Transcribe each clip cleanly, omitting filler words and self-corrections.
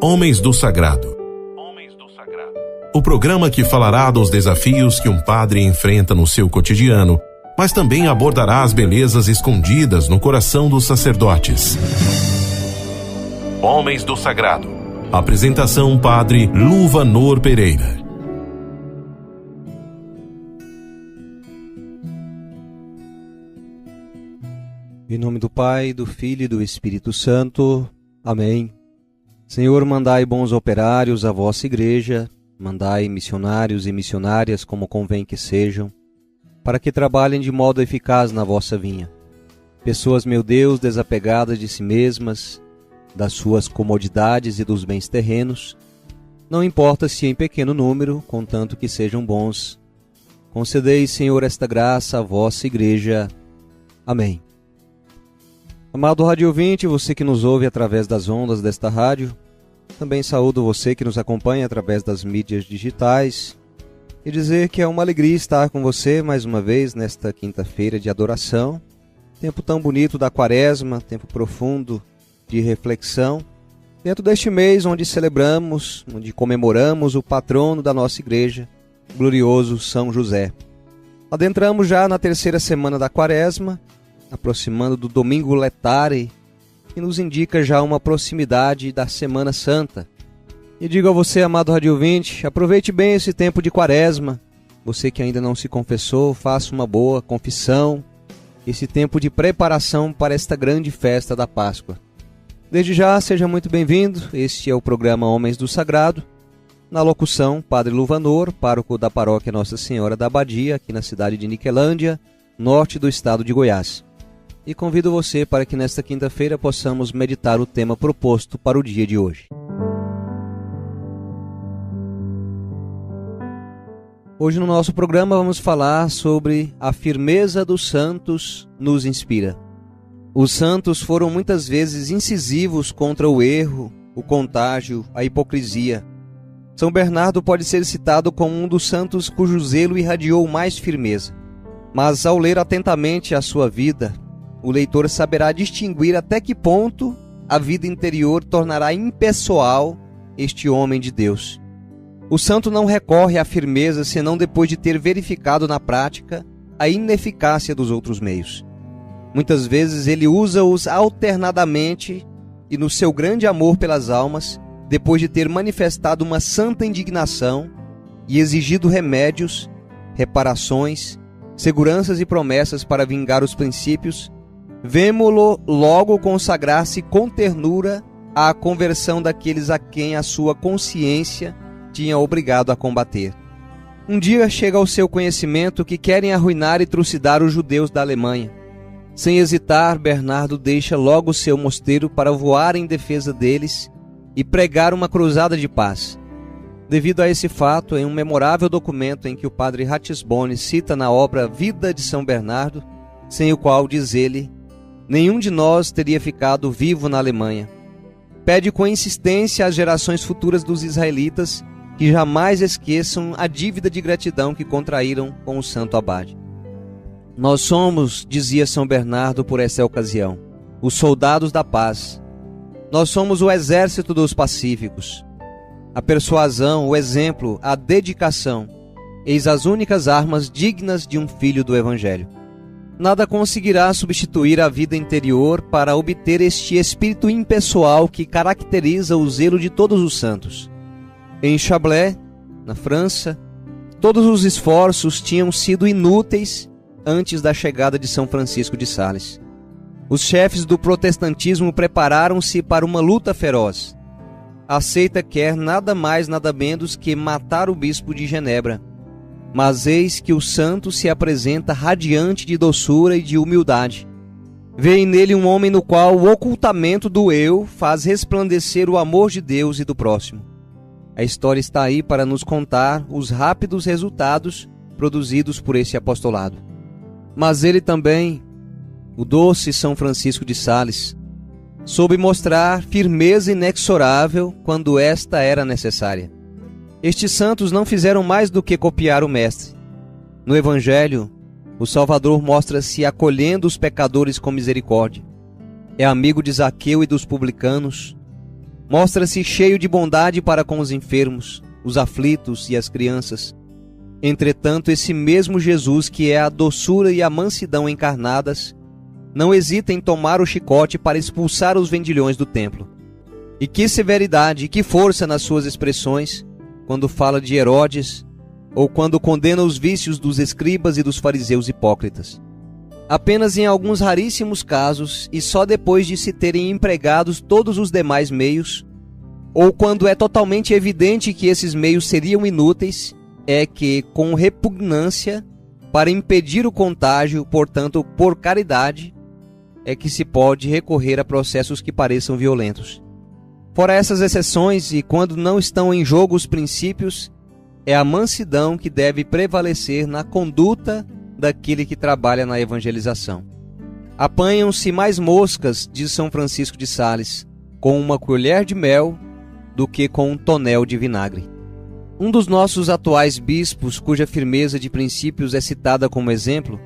Homens do Sagrado. O programa que falará dos desafios que um padre enfrenta no seu cotidiano, mas também abordará as belezas escondidas no coração dos sacerdotes. Homens do Sagrado. Apresentação: Padre Luvanor Pereira. Em nome do Pai, do Filho e do Espírito Santo. Amém. Senhor, mandai bons operários à vossa igreja, mandai missionários e missionárias como convém que sejam, para que trabalhem de modo eficaz na vossa vinha. Pessoas, meu Deus, desapegadas de si mesmas, das suas comodidades e dos bens terrenos, não importa se em pequeno número, contanto que sejam bons. Concedei, Senhor, esta graça à vossa igreja. Amém. Amado rádio ouvinte, você que nos ouve através das ondas desta rádio, também saúdo você que nos acompanha através das mídias digitais e dizer que é uma alegria estar com você mais uma vez nesta quinta-feira de adoração, tempo tão bonito da Quaresma, tempo profundo de reflexão, dentro deste mês onde celebramos, onde comemoramos o patrono da nossa igreja, o glorioso São José. Adentramos já na terceira semana da Quaresma, aproximando do Domingo Letare, que nos indica já uma proximidade da Semana Santa. E digo a você, amado rádio ouvinte, aproveite bem esse tempo de Quaresma. Você que ainda não se confessou, faça uma boa confissão, esse tempo de preparação para esta grande festa da Páscoa. Desde já, seja muito bem-vindo. Este é o programa Homens do Sagrado. Na locução, Padre Luvanor, pároco da paróquia Nossa Senhora da Abadia, aqui na cidade de Niquelândia, norte do estado de Goiás. E convido você para que nesta quinta-feira possamos meditar o tema proposto para o dia de hoje. Hoje no nosso programa vamos falar sobre a firmeza dos santos nos inspira. Os santos foram muitas vezes incisivos contra o erro, o contágio, a hipocrisia. São Bernardo pode ser citado como um dos santos cujo zelo irradiou mais firmeza. Mas ao ler atentamente a sua vida, o leitor saberá distinguir até que ponto a vida interior tornará impessoal este homem de Deus. O santo não recorre à firmeza senão depois de ter verificado na prática a ineficácia dos outros meios. Muitas vezes ele usa-os alternadamente e no seu grande amor pelas almas, depois de ter manifestado uma santa indignação e exigido remédios, reparações, seguranças e promessas para vingar os princípios, vemo-lo logo consagrar-se com ternura à conversão daqueles a quem a sua consciência tinha obrigado a combater. Um dia chega ao seu conhecimento que querem arruinar e trucidar os judeus da Alemanha. Sem hesitar, Bernardo deixa logo seu mosteiro para voar em defesa deles e pregar uma cruzada de paz. Devido a esse fato, em um memorável documento em que o padre Ratisbonne cita na obra Vida de São Bernardo, sem o qual, diz ele, nenhum de nós teria ficado vivo na Alemanha. Pede com insistência às gerações futuras dos israelitas que jamais esqueçam a dívida de gratidão que contraíram com o santo abade. Nós somos, dizia São Bernardo por essa ocasião, os soldados da paz. Nós somos o exército dos pacíficos. A persuasão, o exemplo, a dedicação, eis as únicas armas dignas de um filho do Evangelho. Nada conseguirá substituir a vida interior para obter este espírito impessoal que caracteriza o zelo de todos os santos. Em Chablais, na França, todos os esforços tinham sido inúteis antes da chegada de São Francisco de Sales. Os chefes do protestantismo prepararam-se para uma luta feroz. A seita quer nada mais nada menos que matar o bispo de Genebra. Mas eis que o santo se apresenta radiante de doçura e de humildade. Vêem nele um homem no qual o ocultamento do eu faz resplandecer o amor de Deus e do próximo. A história está aí para nos contar os rápidos resultados produzidos por esse apostolado. Mas ele também, o doce São Francisco de Sales, soube mostrar firmeza inexorável quando esta era necessária. Estes santos não fizeram mais do que copiar o Mestre. No Evangelho, o Salvador mostra-se acolhendo os pecadores com misericórdia. É amigo de Zaqueu e dos publicanos, Mostra-se cheio de bondade para com os enfermos, os aflitos e as crianças. Entretanto, esse mesmo Jesus, que é a doçura e a mansidão encarnadas, não hesita em tomar o chicote para expulsar os vendilhões do templo. E que severidade e que força nas suas expressões, quando fala de Herodes, ou quando condena os vícios dos escribas e dos fariseus hipócritas. Apenas em alguns raríssimos casos, e só depois de se terem empregados todos os demais meios, ou quando é totalmente evidente que esses meios seriam inúteis, é que, com repugnância, para impedir o contágio, portanto, por caridade, é que se pode recorrer a processos que pareçam violentos. Fora essas exceções, e quando não estão em jogo os princípios, é a mansidão que deve prevalecer na conduta daquele que trabalha na evangelização. Apanham-se mais moscas, diz São Francisco de Sales, com uma colher de mel do que com um tonel de vinagre. Um dos nossos atuais bispos, cuja firmeza de princípios é citada como exemplo,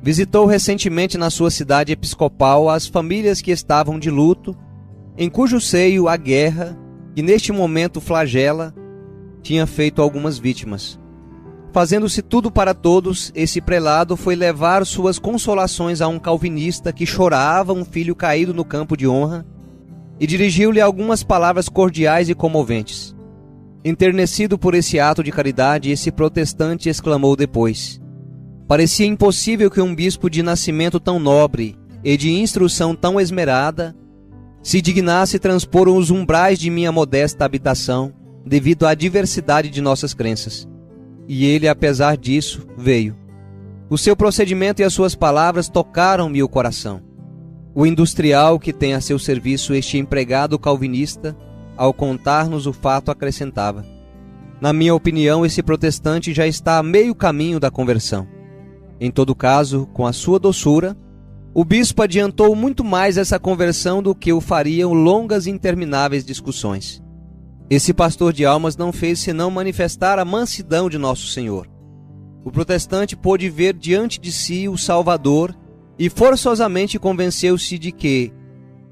visitou recentemente na sua cidade episcopal as famílias que estavam de luto, em cujo seio a guerra, que neste momento flagela, tinha feito algumas vítimas. Fazendo-se tudo para todos, esse prelado foi levar suas consolações a um calvinista que chorava um filho caído no campo de honra e dirigiu-lhe algumas palavras cordiais e comoventes. Enternecido por esse ato de caridade, esse protestante exclamou depois: parecia impossível que um bispo de nascimento tão nobre e de instrução tão esmerada se dignasse transpor os umbrais de minha modesta habitação devido à diversidade de nossas crenças. E ele, apesar disso, veio. O seu procedimento e as suas palavras tocaram-me o coração. O industrial que tem a seu serviço este empregado calvinista, ao contar-nos o fato, acrescentava: na minha opinião, esse protestante já está a meio caminho da conversão. Em todo caso, com a sua doçura, o bispo adiantou muito mais essa conversão do que o fariam longas e intermináveis discussões. Esse pastor de almas não fez senão manifestar a mansidão de Nosso Senhor. O protestante pôde ver diante de si o Salvador e forçosamente convenceu-se de que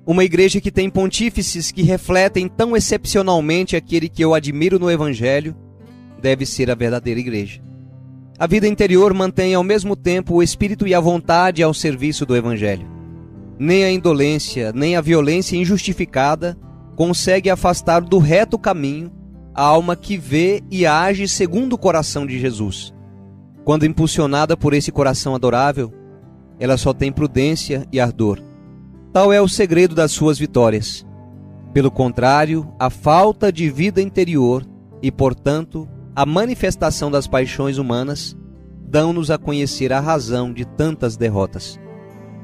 uma igreja que tem pontífices que refletem tão excepcionalmente aquele que eu admiro no Evangelho deve ser a verdadeira igreja. A vida interior mantém ao mesmo tempo o espírito e a vontade ao serviço do Evangelho. Nem a indolência, nem a violência injustificada consegue afastar do reto caminho a alma que vê e age segundo o coração de Jesus. Quando impulsionada por esse coração adorável, ela só tem prudência e ardor. Tal é o segredo das suas vitórias. Pelo contrário, a falta de vida interior e, portanto, a manifestação das paixões humanas dão-nos a conhecer a razão de tantas derrotas.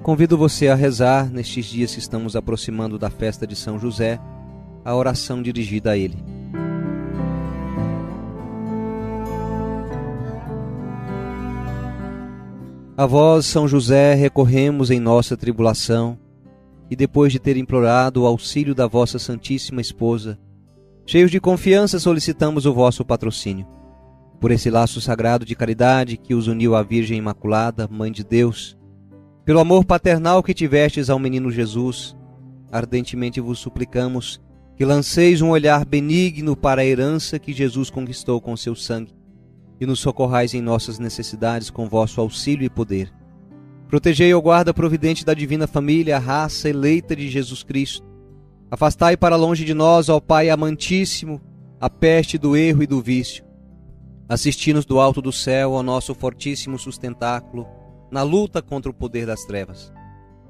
Convido você a rezar, nestes dias que estamos aproximando da festa de São José, a oração dirigida a ele. A vós, São José, recorremos em nossa tribulação, e depois de ter implorado o auxílio da vossa Santíssima Esposa, cheios de confiança solicitamos o vosso patrocínio. Por esse laço sagrado de caridade que os uniu à Virgem Imaculada, Mãe de Deus, pelo amor paternal que tivestes ao menino Jesus, ardentemente vos suplicamos que lanceis um olhar benigno para a herança que Jesus conquistou com seu sangue e nos socorrais em nossas necessidades com vosso auxílio e poder. Protegei, ó guarda providente da divina família, a raça eleita de Jesus Cristo. Afastai para longe de nós, ó Pai amantíssimo, a peste do erro e do vício. Assisti-nos do alto do céu ao nosso fortíssimo sustentáculo na luta contra o poder das trevas.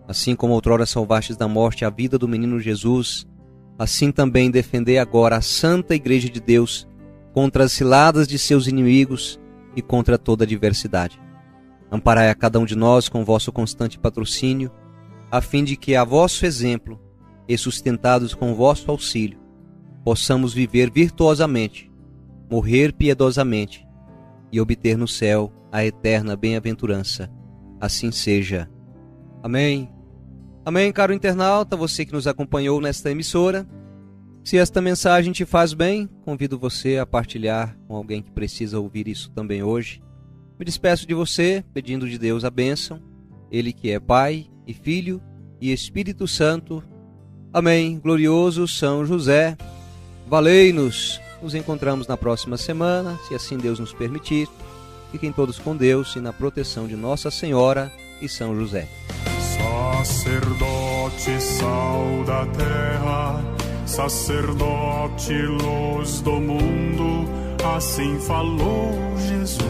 Assim como outrora salvastes da morte a vida do menino Jesus, assim também defendei agora a Santa Igreja de Deus contra as ciladas de seus inimigos e contra toda adversidade. Amparai a cada um de nós com vosso constante patrocínio, a fim de que, a vosso exemplo e sustentados com vosso auxílio, possamos viver virtuosamente, morrer piedosamente e obter no céu a eterna bem-aventurança. Assim seja. Amém. Amém, caro internauta, você que nos acompanhou nesta emissora. Se esta mensagem te faz bem, convido você a partilhar com alguém que precisa ouvir isso também hoje. Me despeço de você, pedindo de Deus a bênção, Ele que é Pai e Filho e Espírito Santo. Amém. Glorioso São José, valei-nos. Nos encontramos na próxima semana, se assim Deus nos permitir. Fiquem todos com Deus e na proteção de Nossa Senhora e São José. Sacerdote, sal da terra, sacerdote, luz do mundo, assim falou Jesus.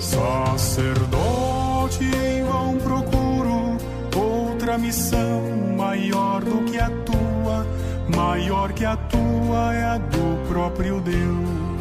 Sacerdote, em vão procuro outra missão maior do que a tua, maior que a tua é a do próprio Deus.